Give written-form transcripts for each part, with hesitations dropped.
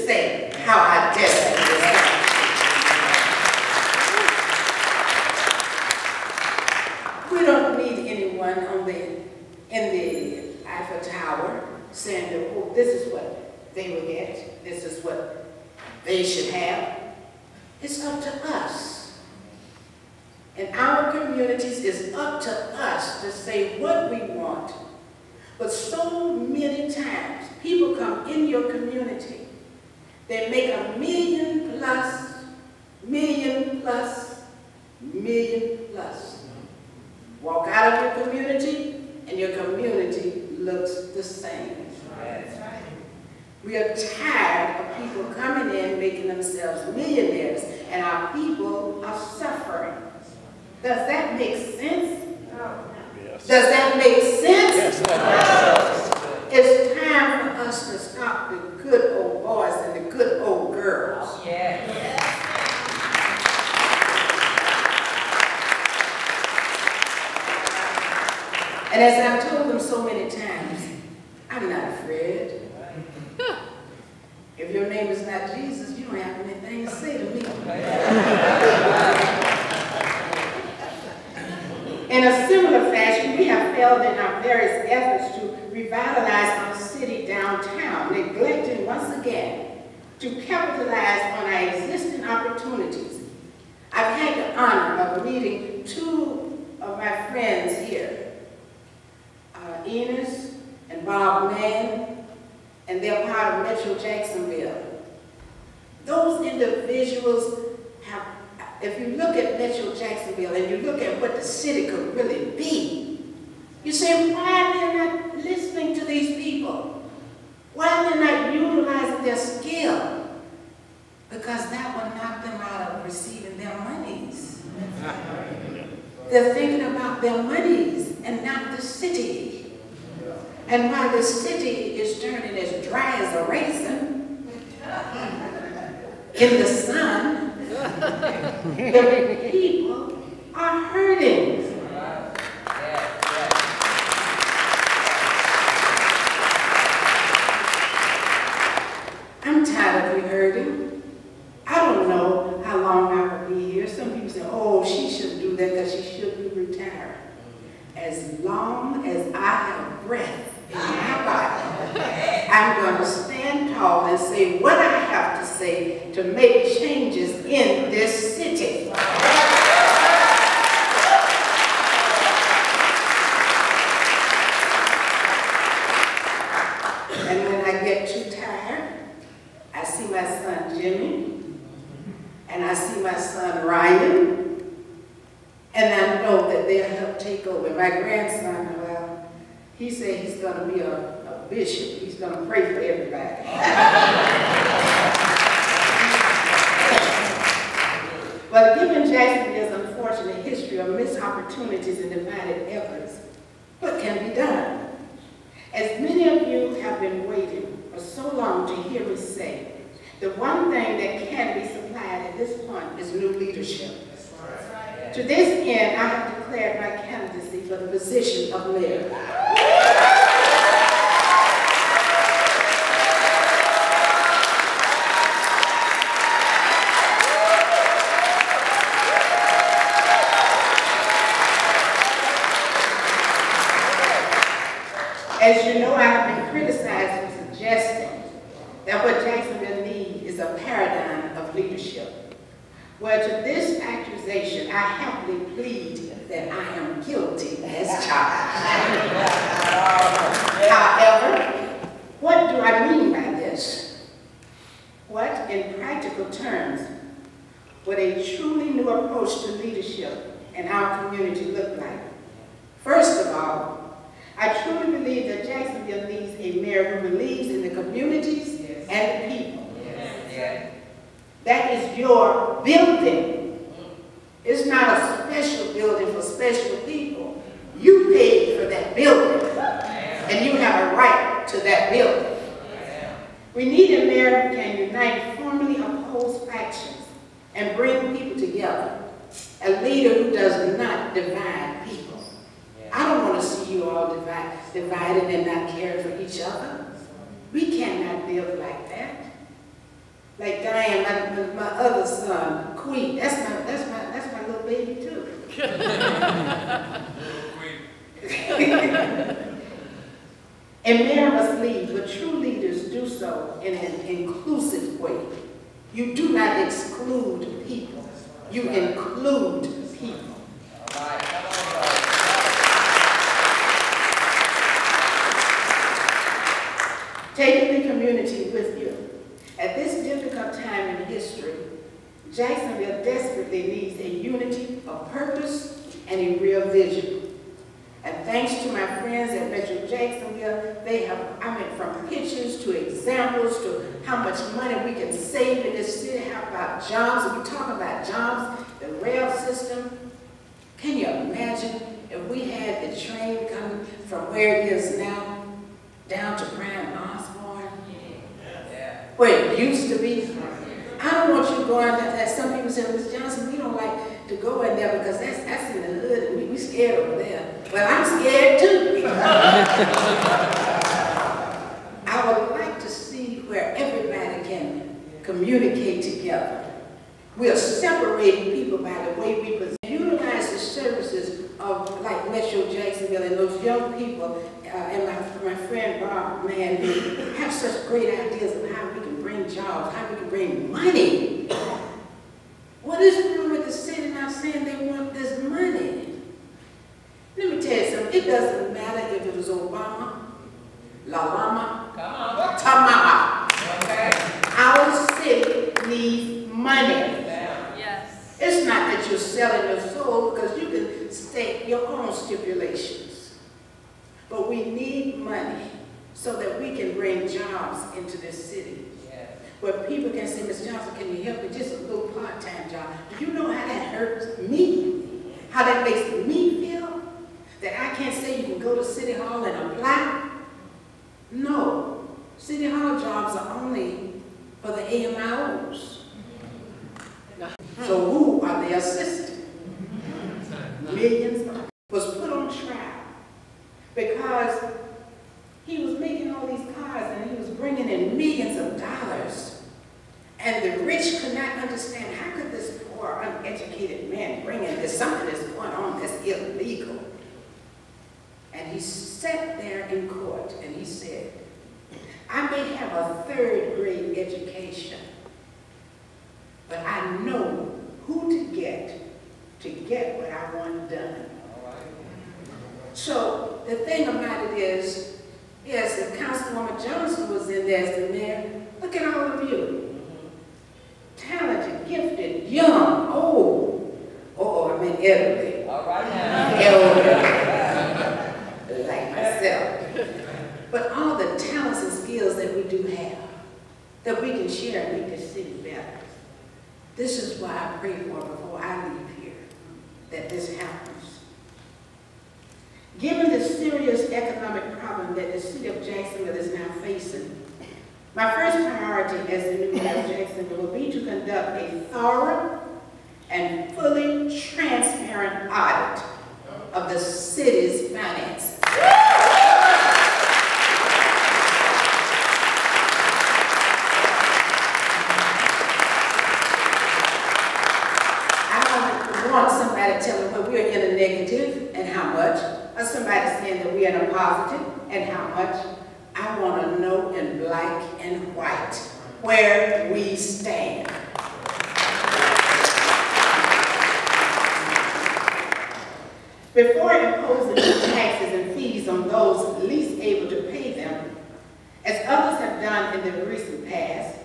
say how I destiny is done. We don't need anyone in the Eiffel Tower saying that, oh, this is what they will get, this is what they should have. It's up to us. In our communities, it's up to us to say what we want. But so many times, people come in your community, they make $1 million plus, $1 million plus. Walk out of your community, and your community looks the same. That's right. We are tired of people coming in, making themselves millionaires, and our people are suffering. Does that make sense? No. Yes. Does that make sense? Yes, that makes sense. It's time for us to stop the good old boys and the good old girls. Yes. Yes. And as I've told them so many times, I'm not afraid. If your name is not Jesus, you don't have anything to say to me. In a similar fashion, we have failed in our various efforts to revitalize our city downtown, neglecting once again to capitalize on our existing opportunities. I've had the honor of meeting two of my friends here, Enos and Bob Mann, and they're part of Metro Jacksonville. Those individuals have, if you look at Metro Jacksonville and you look at what the city could really be, you say, why they're not listening to these people? Why they're not utilizing their skill? Because that will knock them out of receiving their monies. They're thinking about their monies and not the city. And while the city is turning as dry as a raisin in the sun, the people are hurting. I'm tired of you hurting. I don't know how long I will be here. Some people say, oh, she shouldn't do that because she should be retired. As long as I have breath in my body, I'm going to stand tall and say what I have to say to make changes in this city. And when I get too tired, I see my son Jimmy, and I see my son Ryan, and I know that they'll help take over. My grandson, well, he said he's going to be a bishop. He's going to pray for everybody. But given Jacksonville's unfortunate history of missed opportunities and divided efforts, what can be done? As many of you have been waiting for so long to hear me say, the one thing that can be supplied at this point is new leadership. To this end, I have declared my candidacy for the position of mayor. As you know, I have been criticized for suggesting that what Jacksonville needs is a paradigm of leadership. Well, to this accusation, I happily plead that I am guilty as charged. However, what do I mean by this? What, in practical terms, would a truly new approach to leadership in our community look like? First of all, I truly believe that Jacksonville needs a mayor who believes in the communities and the people. That is your building. It's not a special building for special people. You paid for that building, and you have a right to that building. We need a mayor who can unite formally opposed factions and bring people together. A leader who does not divide people. I don't want to see you all divided and not caring for each other. We cannot live like that. Diane, my other son, Queen. That's my little baby too. And mayor must lead, but true leaders do so in an inclusive way. You do not exclude people. You include people. Taking the community with you. At this difficult time in history, Jacksonville desperately needs a unity, a purpose, and a real vision. And thanks to my friends at Metro Jacksonville, I went from pictures to examples to how much money we can save in this city. How about jobs? If we talk about jobs, the rail system, can you imagine if we had the train coming from where it is now down to Brian Osborne? Yeah. Where it used to be. I don't want you going, as some people say, Ms. Johnson, we don't like to go in there because that's in the hood and we scared over there. Well, I'm scared too. I would like to see where everybody can communicate together. We are separating people by the way we present. Utilize the services of like Metro Jacksonville and those young people and my friend Bob Mann who have such great ideas of how we can bring jobs, how we can bring money. What is wrong with the city not saying they want this money? Let me tell you something. It doesn't matter if it was Obama, La Lama, Tamama. Okay. Our city needs money. Yes. It's not that you're selling your soul because you can state your own stipulations. But we need money so that we can bring jobs into this city. Yes. Where people can say, Ms. Johnson, can you help me? Just a little part-time job. Do you know how that hurts me? How that makes me feel? That I can't say you can go to City Hall and apply? No. City Hall jobs are only for the AMIOs. So who are they assisting? Millions was put on trial because he was making all these cars and he was bringing in millions of dollars. And the rich could not understand, how could this poor, uneducated man bring in this? Something is going on that's illegal. And he sat there in court and he said, I may have a third-grade education, but I know who to get what I want done. So the thing about it is, yes, if Councilwoman Johnson was in there as the mayor, look at all of you. Talented, gifted, young, old. Oh, I mean elderly. All right now. Elderly. Like myself. But all the talents and skills that we do have, that we can share and make this city better. This is why I pray for before I leave here, that this happens. Given the serious economic problem that the city of Jacksonville is now facing, my first priority as the new mayor of Jacksonville will be to conduct a thorough and fully transparent audit of the city's finances. Want somebody telling me we're in a negative and how much, or somebody saying that we're in a positive and how much. I want to know in black and white where we stand. Before imposing taxes and fees on those least able to pay them, as others have done in the recent past,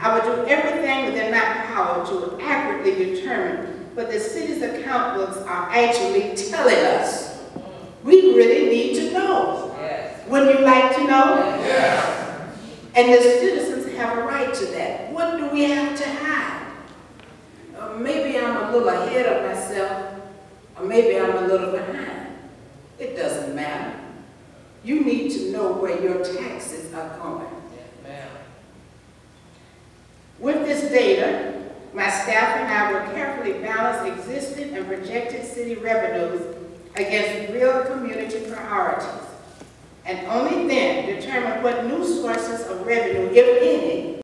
I would do everything within my power to accurately determine what the city's account books are actually telling us. We really need to know. Yes. Wouldn't you like to know? Yes. And the citizens have a right to that. What do we have to hide? Maybe I'm a little ahead of myself, or maybe I'm a little behind. It doesn't matter. You need to know where your taxes are going. Yes, with this data, my staff and I will carefully balance existing and projected city revenues against real community priorities, and only then determine what new sources of revenue, if any,